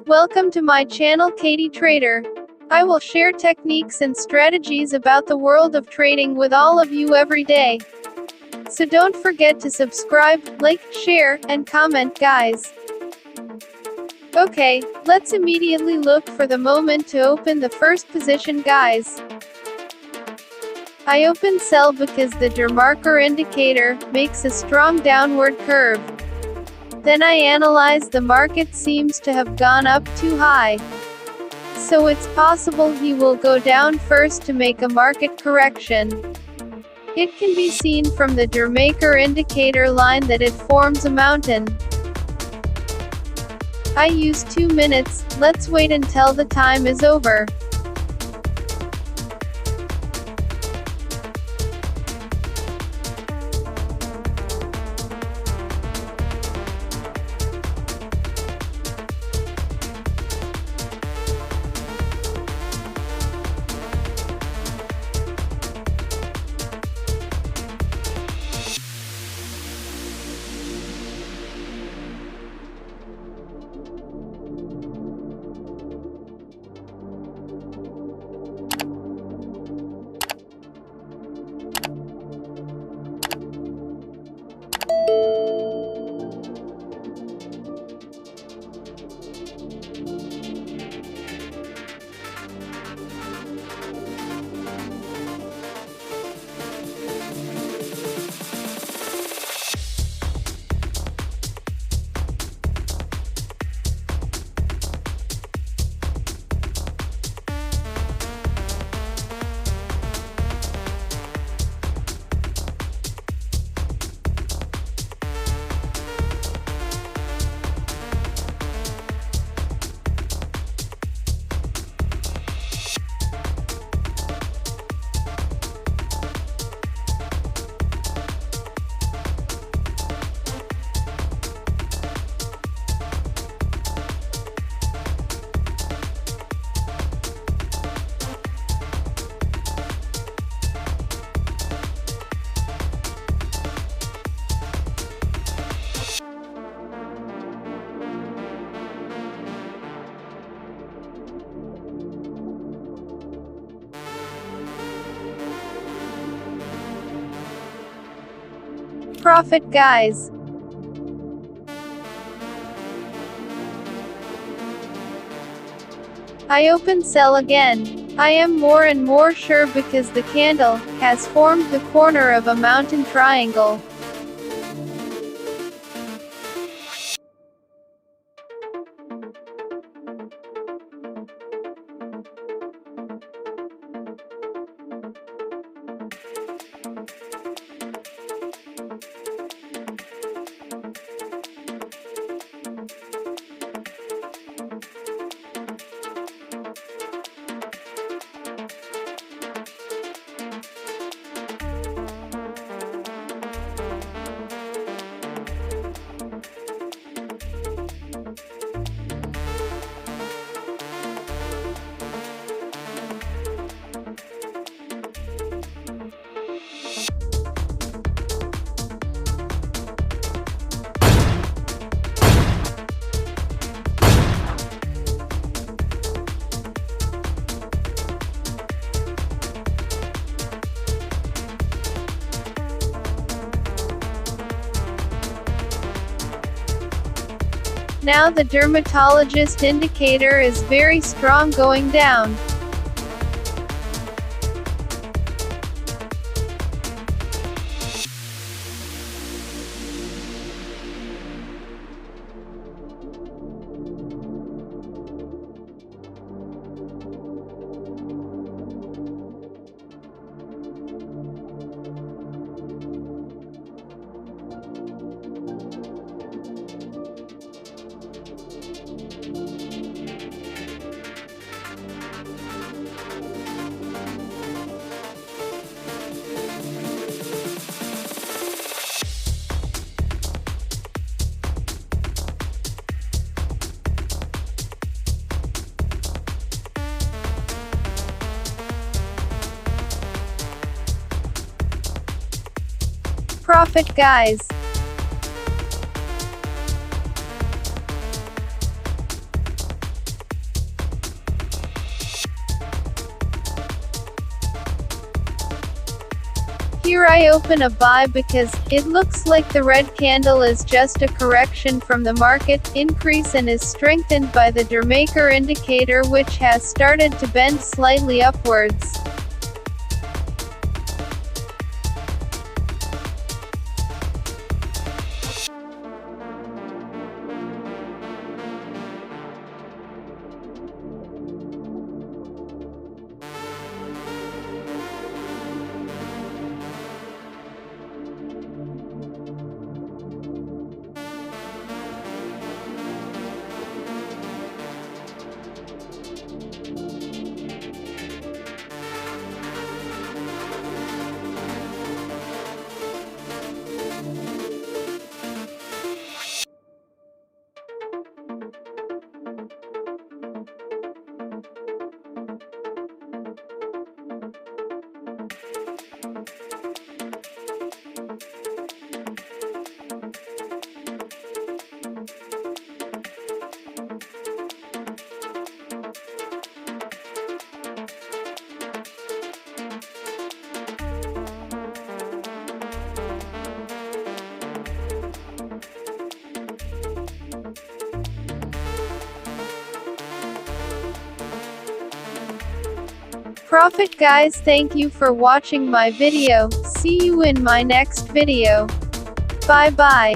Welcome to my channel Katie Trader. I will share techniques and strategies about the world of trading with all of you every day. So don't forget to subscribe, like, share, and comment, guys. Okay, let's immediately look for the moment to open the first position, guys. I open sell because the DER marker indicator makes a strong downward curve. Then I analyze the market seems to have gone up too high. So it's possible he will go down first to make a market correction. It can be seen from the DER maker indicator line that it forms a mountain. I use 2 minutes, let's wait until the time is over. Profit, guys. I open sell again. I am more and more sure because the candle has formed the corner of a mountain triangle. Now the dermatologist indicator is very strong going down. profit guys. Here I open a buy because it looks like the red candle is just a correction from the market increase and is strengthened by the Dermaker indicator, which has started to bend slightly upwards. Profit guys, thank you for watching my video. See you in my next video. Bye bye.